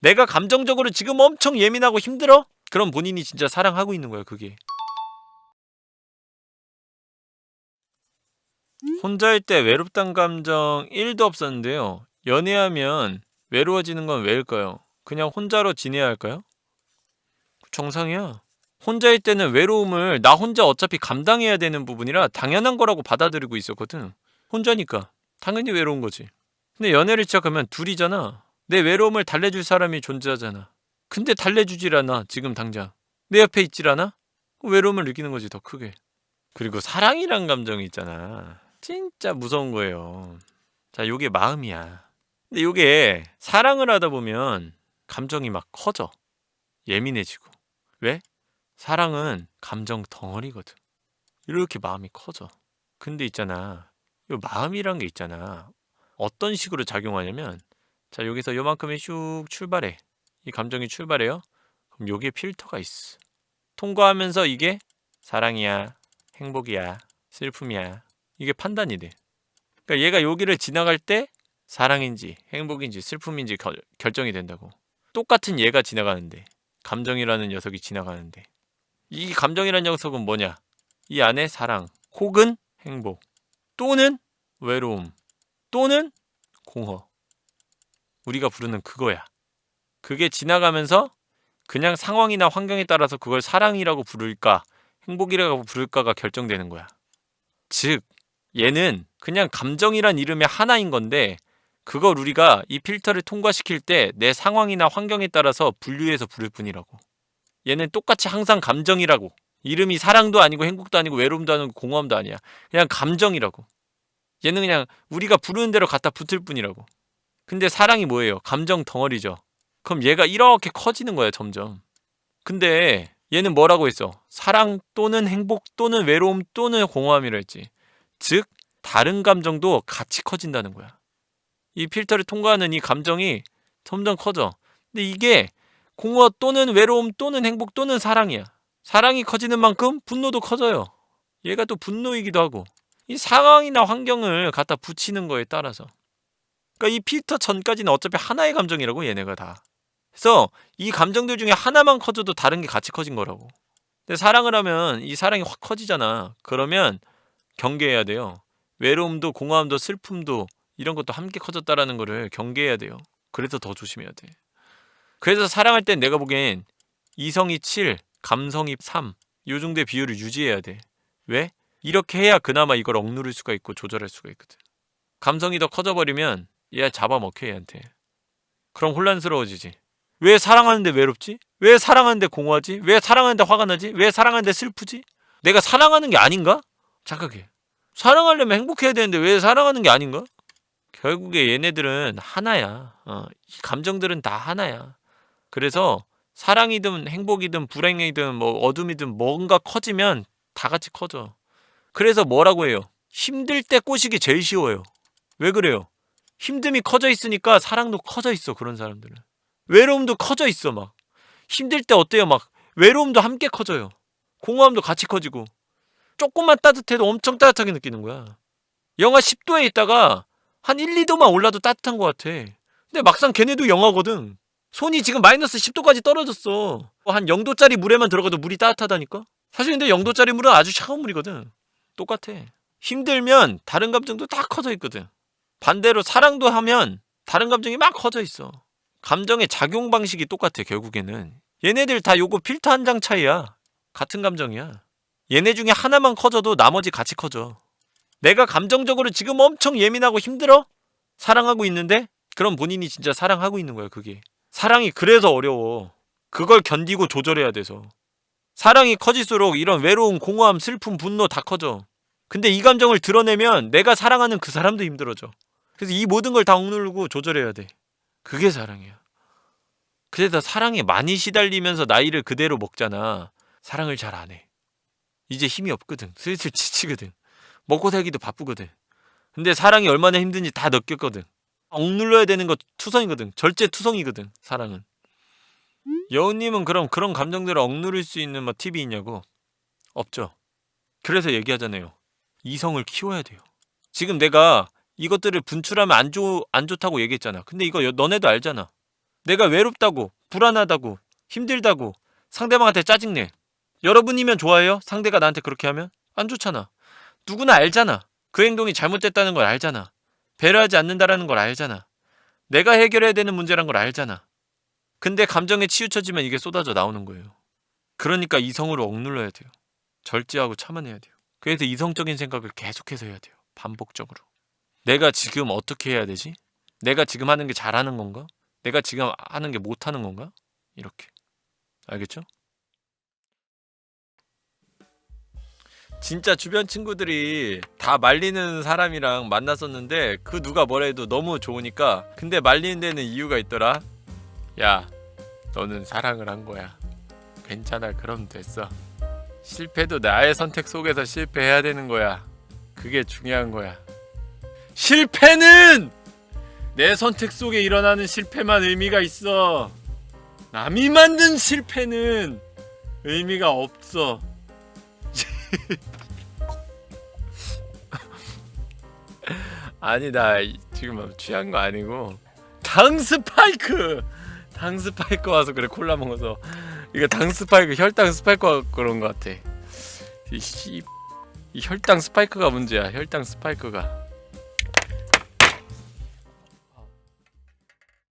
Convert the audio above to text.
내가 감정적으로 지금 엄청 예민하고 힘들어? 그럼 본인이 진짜 사랑하고 있는 거야, 그게. 혼자일 때 외롭단 감정 1도 없었는데요. 연애하면 외로워지는 건 왜일까요? 그냥 혼자로 지내야 할까요? 정상이야. 혼자일 때는 외로움을 나 혼자 어차피 감당해야 되는 부분이라 당연한 거라고 받아들이고 있었거든. 혼자니까 당연히 외로운 거지. 근데 연애를 시작하면 둘이잖아. 내 외로움을 달래줄 사람이 존재하잖아. 근데 달래주질 않아, 지금 당장. 내 옆에 있질 않아? 외로움을 느끼는 거지, 더 크게. 그리고 사랑이란 감정이 있잖아. 진짜 무서운 거예요. 자, 요게 마음이야. 근데 요게 사랑을 하다 보면 감정이 막 커져. 예민해지고. 왜? 사랑은 감정 덩어리거든. 이렇게 마음이 커져. 근데 있잖아. 요 마음이란 게 있잖아. 어떤 식으로 작용하냐면, 자, 여기서 요만큼이 슉 출발해. 이 감정이 출발해요. 그럼 요게 필터가 있어. 통과하면서 이게 사랑이야, 행복이야, 슬픔이야. 이게 판단이 돼. 그러니까 얘가 여기를 지나갈 때 사랑인지 행복인지 슬픔인지 결정이 된다고. 똑같은 얘가 지나가는데, 감정이라는 녀석이 지나가는데, 이 감정이라는 녀석은 뭐냐? 이 안에 사랑 혹은 행복 또는 외로움 또는 공허, 우리가 부르는 그거야. 그게 지나가면서 그냥 상황이나 환경에 따라서 그걸 사랑이라고 부를까 행복이라고 부를까가 결정되는 거야. 즉 얘는 그냥 감정이란 이름의 하나인 건데, 그걸 우리가 이 필터를 통과시킬 때 내 상황이나 환경에 따라서 분류해서 부를 뿐이라고. 얘는 똑같이 항상 감정이라고. 이름이 사랑도 아니고 행복도 아니고 외로움도 아니고 공허함도 아니야. 그냥 감정이라고. 얘는 그냥 우리가 부르는 대로 갖다 붙을 뿐이라고. 근데 사랑이 뭐예요? 감정 덩어리죠. 그럼 얘가 이렇게 커지는 거야, 점점. 근데 얘는 뭐라고 했어? 사랑 또는 행복 또는 외로움 또는 공허함이라 했지. 즉 다른 감정도 같이 커진다는 거야. 이 필터를 통과하는 이 감정이 점점 커져. 근데 이게 공허 또는 외로움 또는 행복 또는 사랑이야. 사랑이 커지는 만큼 분노도 커져요. 얘가 또 분노이기도 하고. 이 상황이나 환경을 갖다 붙이는 거에 따라서. 그러니까 이 필터 전까지는 어차피 하나의 감정이라고, 얘네가 다. 그래서 이 감정들 중에 하나만 커져도 다른 게 같이 커진 거라고. 근데 사랑을 하면 이 사랑이 확 커지잖아. 그러면 경계해야 돼요. 외로움도 공허함도 슬픔도 이런 것도 함께 커졌다라는 거를 경계해야 돼요. 그래서 더 조심해야 돼. 그래서 사랑할 땐 내가 보기엔 이성이 7, 감성이 3, 요 정도의 비율을 유지해야 돼. 왜? 이렇게 해야 그나마 이걸 억누를 수가 있고 조절할 수가 있거든. 감성이 더 커져버리면 얘 잡아먹혀, 얘한테. 그럼 혼란스러워지지. 왜 사랑하는데 외롭지? 왜 사랑하는데 공허하지? 왜 사랑하는데 화가 나지? 왜 사랑하는데 슬프지? 내가 사랑하는 게 아닌가? 착각해. 사랑하려면 행복해야 되는데 왜 사랑하는 게 아닌가? 결국에 얘네들은 하나야. 이 감정들은 다 하나야. 그래서 사랑이든 행복이든 불행이든 뭐 어둠이든 뭔가 커지면 다 같이 커져. 그래서 뭐라고 해요? 힘들 때 꼬시기 제일 쉬워요. 왜 그래요? 힘듦이 커져 있으니까 사랑도 커져 있어, 그런 사람들은. 외로움도 커져 있어, 막. 힘들 때 어때요? 막 외로움도 함께 커져요. 공허함도 같이 커지고. 조금만 따뜻해도 엄청 따뜻하게 느끼는 거야. 영하 10도에 있다가 한 1, 2도만 올라도 따뜻한 것 같아. 근데 막상 걔네도 영하거든. 손이 지금 마이너스 10도까지 떨어졌어. 한 0도짜리 물에만 들어가도 물이 따뜻하다니까? 사실 근데 0도짜리 물은 아주 차가운 물이거든. 똑같아. 힘들면 다른 감정도 다 커져 있거든. 반대로 사랑도 하면 다른 감정이 막 커져 있어. 감정의 작용 방식이 똑같아, 결국에는. 얘네들 다 요거 필터 한 장 차이야. 같은 감정이야. 얘네 중에 하나만 커져도 나머지 같이 커져. 내가 감정적으로 지금 엄청 예민하고 힘들어? 사랑하고 있는데? 그럼 본인이 진짜 사랑하고 있는 거야, 그게. 사랑이 그래서 어려워. 그걸 견디고 조절해야 돼서. 사랑이 커질수록 이런 외로움, 공허함, 슬픔, 분노 다 커져. 근데 이 감정을 드러내면 내가 사랑하는 그 사람도 힘들어져. 그래서 이 모든 걸 다 억누르고 조절해야 돼. 그게 사랑이야. 그래서 사랑에 많이 시달리면서 나이를 그대로 먹잖아. 사랑을 잘 안 해. 이제 힘이 없거든. 슬슬 지치거든. 먹고 살기도 바쁘거든. 근데 사랑이 얼마나 힘든지 다 느꼈거든. 억눌러야 되는 거 투성이거든. 절제 투성이거든, 사랑은. 여우님은 그럼 그런 감정들을 억누를 수 있는 뭐 팁이 있냐고? 없죠. 그래서 얘기하잖아요. 이성을 키워야 돼요. 지금 내가 이것들을 분출하면 안 좋다고 얘기했잖아. 근데 이거 너네도 알잖아. 내가 외롭다고, 불안하다고, 힘들다고 상대방한테 짜증내. 여러분이면 좋아해요? 상대가 나한테 그렇게 하면? 안 좋잖아. 누구나 알잖아. 그 행동이 잘못됐다는 걸 알잖아. 배려하지 않는다라는 걸 알잖아. 내가 해결해야 되는 문제란 걸 알잖아. 근데 감정에 치우쳐지면 이게 쏟아져 나오는 거예요. 그러니까 이성으로 억눌러야 돼요. 절제하고 참아내야 돼요. 그래서 이성적인 생각을 계속해서 해야 돼요. 반복적으로. 내가 지금 어떻게 해야 되지? 내가 지금 하는 게 잘하는 건가? 내가 지금 하는 게 못하는 건가? 이렇게. 알겠죠? 진짜 주변 친구들이 다 말리는 사람이랑 만났었는데 그 누가 뭐라 해도 너무 좋으니까. 근데 말리는 데는 이유가 있더라. 야, 너는 사랑을 한 거야. 괜찮아, 그럼 됐어. 실패도 나의 선택 속에서 실패해야 되는 거야. 그게 중요한 거야. 실패는 내 선택 속에 일어나는 실패만 의미가 있어. 남이 만든 실패는 의미가 없어. 아니, 나 지금 취한 거 아니고 당 스파이크 와서 그래. 콜라 먹어서. 이거 당 스파이크, 혈당 스파이크가 그런 거 같아. 이 혈당 스파이크가 문제야. 혈당 스파이크가.